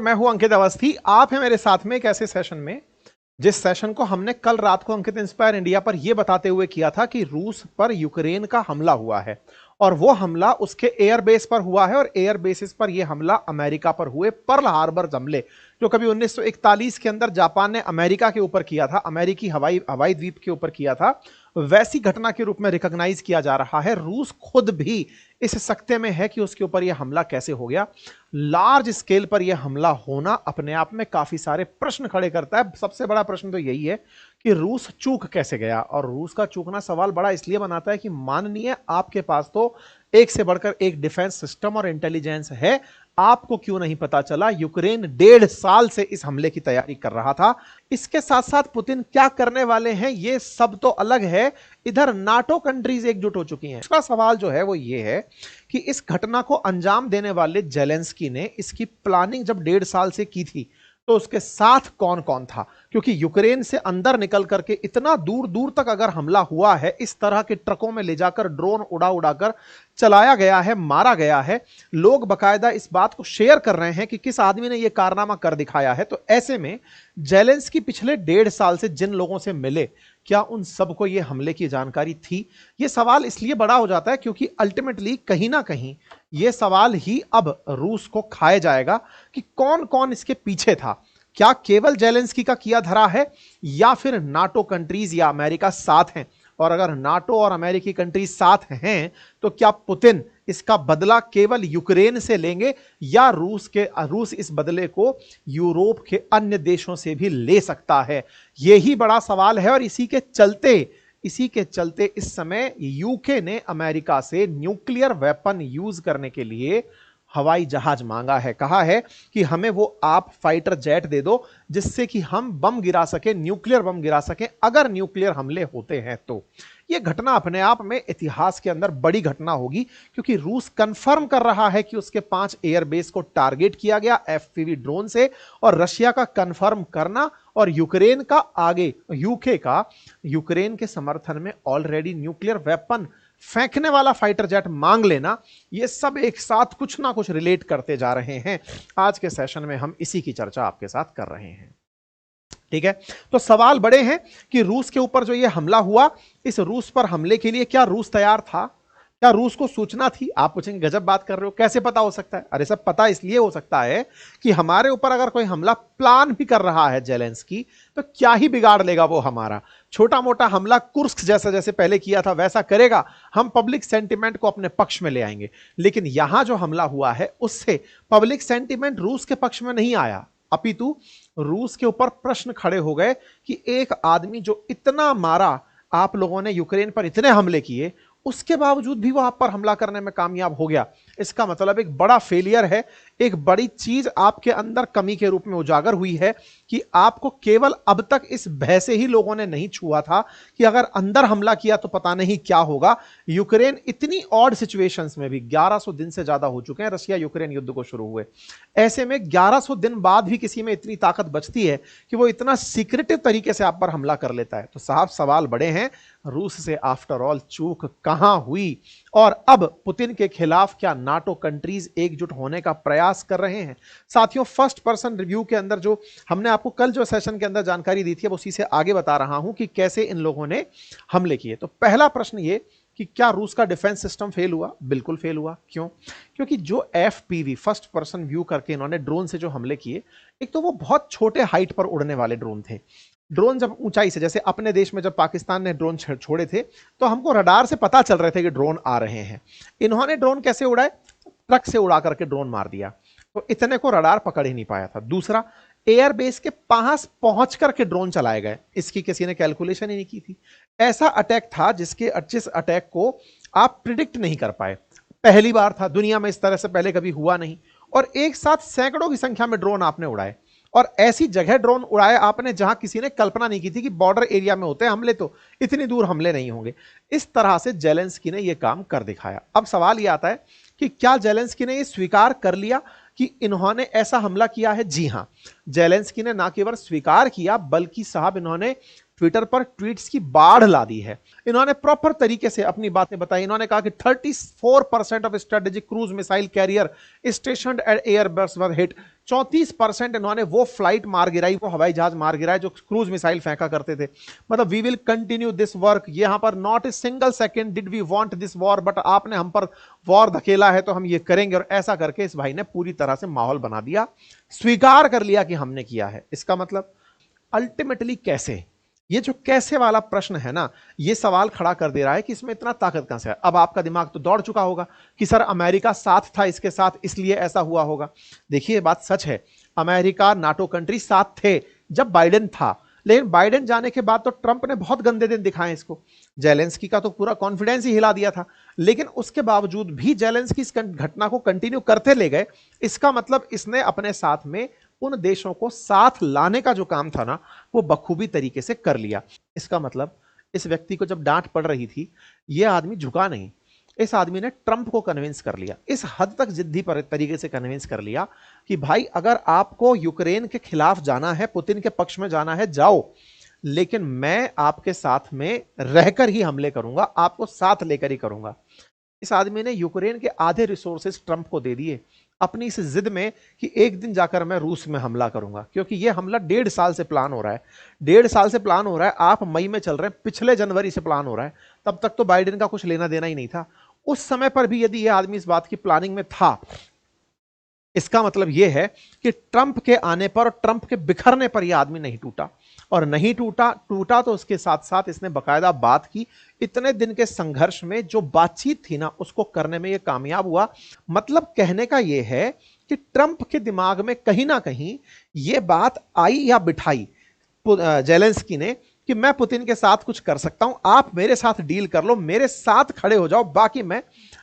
मैं हूं अंकित अवस्थी। आप हैं मेरे साथ में एक ऐसे सेशन में जिस सेशन को हमने कल रात को अंकित इंस्पायर इंडिया पर यह बताते हुए किया था कि रूस पर यूक्रेन का हमला हुआ है और वो हमला उसके एयरबेस पर हुआ है और एयर बेसिस पर यह हमला अमेरिका पर हुए पर्ल हार्बर हमले जो कभी 1941 के अंदर जापान ने अमेरिका के ऊपर किया था, अमेरिकी हवाई द्वीप के ऊपर किया था, वैसी घटना के रूप में रिकॉग्नाइज किया जा रहा है। रूस खुद भी इस सकते में है कि उसके ऊपर यह हमला कैसे हो गया। लार्ज स्केल पर यह हमला होना अपने आप में काफी सारे प्रश्न खड़े करता है। सबसे बड़ा प्रश्न तो यही है कि रूस चूक कैसे गया, और रूस का चूकना सवाल बड़ा इसलिए बनाता है कि माननीय आपके पास तो एक से बढ़कर एक डिफेंस सिस्टम और इंटेलिजेंस है, आपको क्यों नहीं पता चला? यूक्रेन 1.5 साल से इस हमले की तैयारी कर रहा था। इसके साथ साथ पुतिन क्या करने वाले हैं ये सब तो अलग है, इधर नाटो कंट्रीज एकजुट हो चुकी हैं। इसका सवाल जो है वो ये है कि इस घटना को अंजाम देने वाले जेलेंस्की ने इसकी प्लानिंग जब 1.5 साल से की थी तो उसके साथ कौन कौन था, क्योंकि यूक्रेन से अंदर निकल करके इतना दूर दूर तक अगर हमला हुआ है, इस तरह के ट्रकों में ले जाकर ड्रोन उड़ा उड़ाकर चलाया गया है, मारा गया है, लोग बकायदा इस बात को शेयर कर रहे हैं कि किस आदमी ने यह कारनामा कर दिखाया है। तो ऐसे में जेलेंस्की पिछले 1.5 साल से जिन लोगों से मिले, क्या उन सबको यह हमले की जानकारी थी? यह सवाल इसलिए बड़ा हो जाता है क्योंकि अल्टीमेटली कहीं ना कहीं यह सवाल ही अब रूस को खाए जाएगा कि कौन कौन इसके पीछे था। क्या केवल जेलेंस्की का किया धरा है या फिर नाटो कंट्रीज या अमेरिका साथ हैं? और अगर नाटो और अमेरिकी कंट्रीज साथ हैं तो क्या पुतिन इसका बदला केवल यूक्रेन से लेंगे या रूस इस बदले को यूरोप के अन्य देशों से भी ले सकता है? यही बड़ा सवाल है। और इसी के चलते इस समय यूके ने अमेरिका से न्यूक्लियर वेपन यूज करने के लिए हवाई जहाज मांगा है। कहा है कि हमें वो आप फाइटर जेट दे दो जिससे कि हम बम गिरा सके, न्यूक्लियर बम गिरा सके अगर न्यूक्लियर हमले होते हैं तो। यह घटना अपने आप में इतिहास के अंदर बड़ी घटना होगी, क्योंकि रूस कंफर्म कर रहा है कि उसके 5 एयरबेस को टारगेट किया गया एफपीवी ड्रोन से, और रशिया का कंफर्म करना और यूक्रेन का आगे यूके का यूक्रेन के समर्थन में ऑलरेडी न्यूक्लियर वेपन फेंकने वाला फाइटर जेट मांग लेना, ये सब एक साथ कुछ ना कुछ रिलेट करते जा रहे हैं। आज के सेशन में हम इसी की चर्चा आपके साथ कर रहे हैं। ठीक है, तो सवाल बड़े हैं कि रूस के ऊपर जो ये हमला हुआ, इस रूस पर हमले के लिए क्या रूस तैयार था? क्या रूस को सूचना थी? आप पूछेंगे गजब बात कर रहे हो, कैसे पता हो सकता है? अरे सब पता इसलिए हो सकता है कि हमारे ऊपर अगर कोई हमला प्लान भी कर रहा है जेलेंस्की, तो क्या ही बिगाड़ लेगा वो हमारा? छोटा मोटा हमला कुर्स्क जैसा जैसे पहले किया था वैसा करेगा, हम पब्लिक सेंटिमेंट को अपने पक्ष में ले आएंगे। लेकिन यहां जो हमला हुआ है उससे पब्लिक सेंटिमेंट रूस के पक्ष में नहीं आया, अपितु रूस के ऊपर प्रश्न खड़े हो गए कि एक आदमी जो इतना मारा, आप लोगों ने यूक्रेन पर इतने हमले किए, उसके बावजूद भी वो आप पर हमला करने में कामयाब हो गया। इसका मतलब एक बड़ा फेलियर है, एक बड़ी चीज आपके अंदर कमी के रूप में उजागर हुई है कि आपको केवल अब तक इस भय से ही लोगों ने नहीं छुआ था कि अगर अंदर हमला किया तो पता नहीं क्या होगा। यूक्रेन इतनी ऑड सिचुएशंस में भी 1100 दिन से ज्यादा हो चुके हैं रशिया यूक्रेन युद्ध को शुरू हुए, ऐसे में 1100 दिन बाद भी किसी में इतनी ताकत बचती है कि वो इतना सीक्रेटिव तरीके से आप पर हमला कर लेता है। तो साहब सवाल बड़े हैं, रूस से आफ्टर ऑल चूक कहां हुई? और अब पुतिन के खिलाफ क्या नाटो कंट्रीज एकजुट होने का प्रयास कर रहे हैं? साथियों, फर्स्ट पर्सन रिव्यू के अंदर जो हमने आपको कल जो सेशन के अंदर जानकारी दी थी, अब उसी से आगे बता रहा हूं कि कैसे इन लोगों ने हमले किए। तो पहला प्रश्न ये कि क्या रूस का डिफेंस सिस्टम फेल हुआ? बिल्कुल फेल हुआ। क्यों? क्योंकि जो एफपीवी फर्स्ट पर्सन व्यू करके इन्होंने ड्रोन से जो हमले किए, एक तो वो बहुत छोटे हाइट पर उड़ने वाले ड्रोन थे। ड्रोन जब ऊंचाई से, जैसे अपने देश में जब पाकिस्तान ने ड्रोन छोड़े थे तो हमको रडार से पता चल रहे थे कि ड्रोन आ रहे हैं। इन्होंने ड्रोन कैसे उड़ाए? ट्रक से उड़ा करके ड्रोन मार दिया, तो इतने को रडार पकड़ ही नहीं पाया था। दूसरा, एयरबेस के पास पहुंच करके ड्रोन चलाए गए, इसकी किसी ने कैलकुलेशन ही नहीं की थी। ऐसा अटैक था जिस अटैक को आप प्रिडिक्ट नहीं कर पाए। पहली बार था, दुनिया में इस तरह से पहले कभी हुआ नहीं, और एक साथ सैकड़ों की संख्या में ड्रोन आपने उड़ाए, और ऐसी जगह ड्रोन उड़ाए आपने जहां किसी ने कल्पना नहीं की थी कि बॉर्डर एरिया में होते हैं हमले, तो इतनी दूर हमले नहीं होंगे। इस तरह से जेलेंस्की ने यह काम कर दिखाया। अब सवाल यह आता है कि क्या जेलेंस्की ने यह स्वीकार कर लिया कि इन्होंने ऐसा हमला किया है? जी हां, जेलेंस्की ने ना केवल स्वीकार किया बल्कि साहब इन्होंने ट्विटर पर ट्वीट्स की बाढ़ ला दी है। इन्होंने प्रॉपर तरीके से अपनी बातें बताई। इन्होंने कहा कि 34% of strategic cruise missile carrier stationed at airbase were hit, 34% इन्होंने वो फ्लाइट मार गिराई, वो हवाई जहाज मार गिराए जो क्रूज मिसाइल फेंका करते थे। मतलब we will continue this work, यहां पर not a single second did we want this war, but आपने हम पर वॉर धकेला है तो हम ये करेंगे। और ऐसा करके इस भाई ने पूरी तरह से माहौल बना दिया, स्वीकार कर लिया कि हमने किया है। इसका मतलब अल्टीमेटली कैसे, ये जो कैसे वाला प्रश्न है ना, ये सवाल खड़ा कर दे रहा है कि इसमें इतना ताकत कहां से है। अब आपका दिमाग तो दौड़ चुका होगा कि सर अमेरिका साथ था इसके साथ इसलिए ऐसा हुआ होगा। देखिए बात सच है, अमेरिका नाटो कंट्री साथ थे जब बाइडेन था, लेकिन बाइडेन जाने के बाद तो ट्रंप ने बहुत गंदे दिन दिखाए इसको। जेलेंस्की का तो पूरा कॉन्फिडेंस ही हिला दिया था, लेकिन उसके बावजूद भी जेलेंस्की इस घटना को कंटिन्यू करते ले गए। इसका मतलब इसने अपने साथ में उन देशों को साथ लाने का जो काम था ना, वो बखूबी तरीके से कर लिया। इसका मतलब इस व्यक्ति को जब डांट पड़ रही थी, यह आदमी झुका नहीं, इस आदमी ने ट्रंप को कन्विंस कर लिया, इस हद तक जिद्दी तरीके से कन्विंस कर लिया कि भाई अगर आपको यूक्रेन के खिलाफ जाना है, पुतिन के पक्ष में जाना है, जाओ, लेकिन मैं आपके साथ में रहकर ही हमले करूंगा, आपको साथ लेकर ही करूंगा। इस आदमी ने यूक्रेन के आधे रिसोर्सेज ट्रंप को दे दिए अपनी इस जिद में कि एक दिन जाकर मैं रूस में हमला करूंगा, क्योंकि यह हमला 1.5 साल से प्लान हो रहा है। 1.5 साल से प्लान हो रहा है, आप मई में चल रहे हैं, पिछले जनवरी से प्लान हो रहा है। तब तक तो बाइडेन का कुछ लेना देना ही नहीं था। उस समय पर भी यदि यह आदमी इस बात की प्लानिंग में था, इसका मतलब यह है कि ट्रंप के आने पर और ट्रंप के बिखरने पर यह आदमी नहीं टूटा, और नहीं टूटा तो उसके साथ साथ इसने बकायदा बात की। इतने दिन के संघर्ष में जो बातचीत थी ना, उसको करने में यह कामयाब हुआ। मतलब कहने का यह है कि ट्रंप के दिमाग में कहीं ना कहीं यह बात आई या बिठाई जेलेंस्की ने कि मैं पुतिन के साथ कुछ कर सकता हूं, आप मेरे साथ डील कर लो, मेरे साथ खड़े हो जाओ, बाकी मैं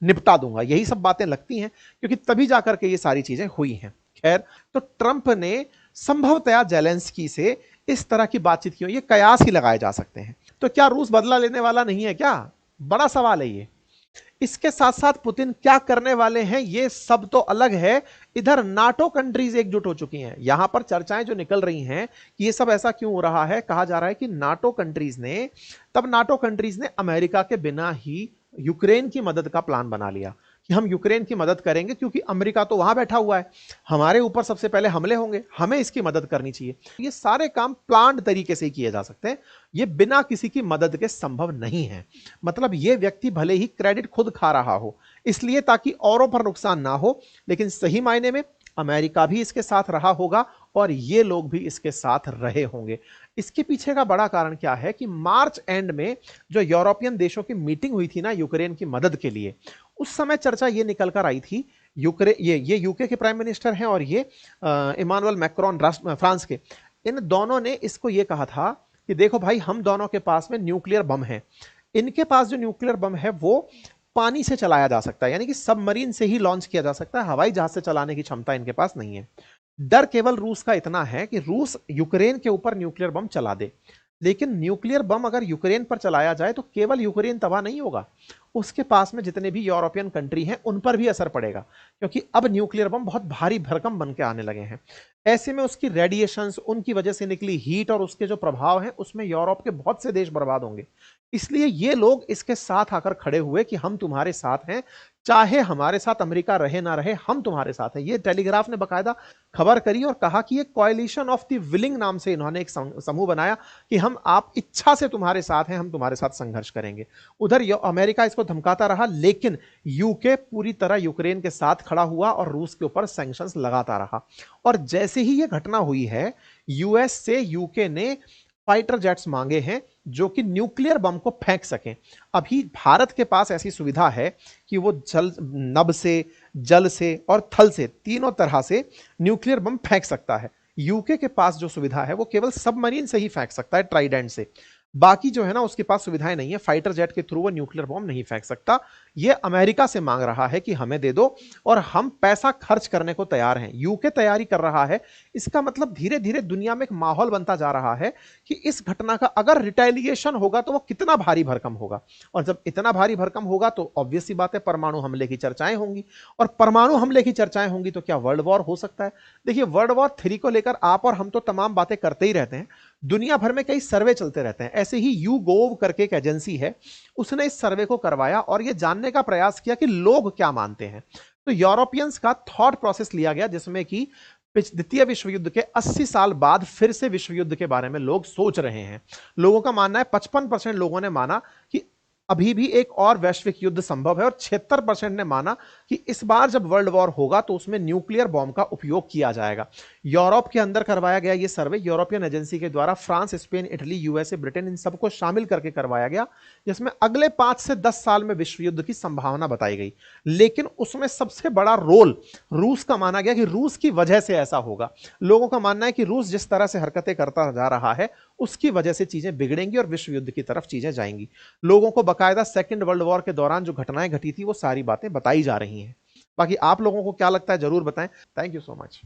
निपटा दूंगा। यही सब बातें लगती हैं, क्योंकि तभी जाकर के ये सारी चीजें हुई हैं। खैर, तो ट्रंप ने संभवतया जेलेंस्की से इस तरह की बातचीत की, ये कयास ही लगाए जा सकते हैं। तो क्या रूस बदला लेने वाला नहीं है क्या? बड़ा सवाल है ये। इसके साथ साथ पुतिन क्या करने वाले हैं, ये सब तो अलग है। इधर नाटो कंट्रीज एकजुट हो चुकी हैं। यहां पर चर्चाएं जो निकल रही हैं कि ये सब ऐसा क्यों हो रहा है, कहा जा रहा है कि नाटो कंट्रीज ने अमेरिका के बिना ही यूक्रेन की मदद का प्लान बना लिया कि हम यूक्रेन की मदद करेंगे, क्योंकि अमेरिका तो वहां बैठा हुआ है, हमारे ऊपर सबसे पहले हमले होंगे, हमें इसकी मदद करनी चाहिए। ये सारे काम प्लान्ड तरीके से किए जा सकते हैं, ये बिना किसी की मदद के संभव नहीं है। मतलब ये व्यक्ति भले ही क्रेडिट खुद खा रहा हो इसलिए ताकि औरों पर नुकसान ना हो, लेकिन सही मायने में अमेरिका भी इसके साथ रहा होगा और ये लोग भी इसके साथ रहे होंगे। इसके पीछे का बड़ा कारण क्या है कि मार्च एंड में जो यूरोपियन देशों की मीटिंग हुई थी ना यूक्रेन की मदद के लिए, उस समय चर्चा ये निकल कर आई थी, ये यूके के प्राइम मिनिस्टर हैं और ये इमानुएल मैक्रोन फ्रांस के, इन दोनों ने इसको ये कहा था कि देखो भाई, हम दोनों के पास में न्यूक्लियर बम है, इनके पास जो न्यूक्लियर बम है वो पानी से चलाया जा सकता है, यानी कि सबमरीन से ही लॉन्च किया जा सकता है, हवाई जहाज से चलाने की क्षमता इनके पास नहीं है। डर केवल रूस का इतना है कि रूस यूक्रेन के ऊपर न्यूक्लियर बम चला दे, लेकिन न्यूक्लियर बम अगर यूक्रेन पर चलाया जाए तो केवल यूक्रेन तबाह नहीं होगा, उसके पास में जितने भी यूरोपियन कंट्री हैं उन पर भी असर पड़ेगा, क्योंकि अब न्यूक्लियर बम बहुत भारी भरकम बन के आने लगे हैं। ऐसे में उसकी रेडिएशंस, उनकी वजह से निकली हीट और उसके जो प्रभाव हैं, उसमें यूरोप के बहुत से देश बर्बाद होंगे। इसलिए ये लोग इसके साथ आकर खड़े हुए कि हम तुम्हारे साथ हैं, चाहे हमारे साथ अमेरिका रहे ना रहे, हम तुम्हारे साथ हैं। ये टेलीग्राफ ने बकायदा खबर करी और कहा कि ये कॉलिशन ऑफ द विलिंग नाम से इन्होंने एक समूह बनाया कि हम आप इच्छा से तुम्हारे साथ हैं, हम तुम्हारे साथ संघर्ष करेंगे। उधर अमेरिका इसको धमकाता रहा, लेकिन यूके पूरी तरह यूक्रेन के साथ खड़ा हुआ और रूस के ऊपर सैंक्शंस लगाता रहा। और जैसे ही यह घटना हुई है, यूएस से यूके ने फाइटर जेट्स मांगे हैं जो कि न्यूक्लियर बम को फेंक सकें। अभी भारत के पास ऐसी सुविधा है कि वो नभ से, जल से और थल से, तीनों तरह से न्यूक्लियर बम फेंक सकता है। यूके के पास जो सुविधा है वो केवल सबमरीन से ही फेंक सकता है, ट्राइडेंट से। बाकी जो है ना, उसके पास सुविधाएं नहीं है, फाइटर जेट के थ्रू वो न्यूक्लियर बम नहीं फेंक सकता। ये अमेरिका से मांग रहा है कि हमें दे दो और हम पैसा खर्च करने को तैयार हैं। यूके तैयारी कर रहा है। इसका मतलब धीरे धीरे दुनिया में एक माहौल बनता जा रहा है कि इस घटना का अगर रिटेलिएशन होगा तो वो कितना भारी भरकम होगा, और जब इतना भारी भरकम होगा तो ऑब्वियस सी बात है परमाणु हमले की चर्चाएं होंगी, और परमाणु हमले की चर्चाएं होंगी तो क्या वर्ल्ड वॉर हो सकता है। देखिए, वर्ल्ड वॉर 3 को लेकर आप और हम तो तमाम बातें करते ही रहते हैं, दुनिया भर में कई सर्वे चलते रहते हैं। ऐसे ही YouGov करके एक एजेंसी है, उसने इस सर्वे को करवाया और यह जानने का प्रयास किया कि लोग क्या मानते हैं। तो यूरोपियंस का थॉट प्रोसेस लिया गया, जिसमें कि द्वितीय विश्व युद्ध के 80 साल बाद फिर से विश्व युद्ध के बारे में लोग सोच रहे हैं। लोगों का मानना है, 55% लोगों ने माना कि अभी भी एक और वैश्विक युद्ध संभव है, और 76% ने माना कि इस बार जब वर्ल्ड वॉर होगा तो उसमें न्यूक्लियर बॉम्ब का उपयोग किया जाएगा। यूरोप के अंदर करवाया गया यह सर्वे यूरोपियन एजेंसी के द्वारा France, Spain, Italy, USA, Britain, इन सबको शामिल करके करवाया गया, जिसमें अगले 5 से 10 साल में विश्व युद्ध की संभावना बताई गई। लेकिन उसमें सबसे बड़ा रोल रूस का माना गया कि रूस की वजह से ऐसा होगा। लोगों का मानना है कि रूस जिस तरह से हरकतें करता जा रहा है उसकी वजह से चीजें बिगड़ेंगी और विश्व युद्ध की तरफ चीजें जाएंगी। लोगों को बकायदा सेकंड वर्ल्ड वॉर के दौरान जो घटनाएं घटी थी वो सारी बातें बताई जा रही हैं। बाकी आप लोगों को क्या लगता है जरूर बताएं। Thank you so much.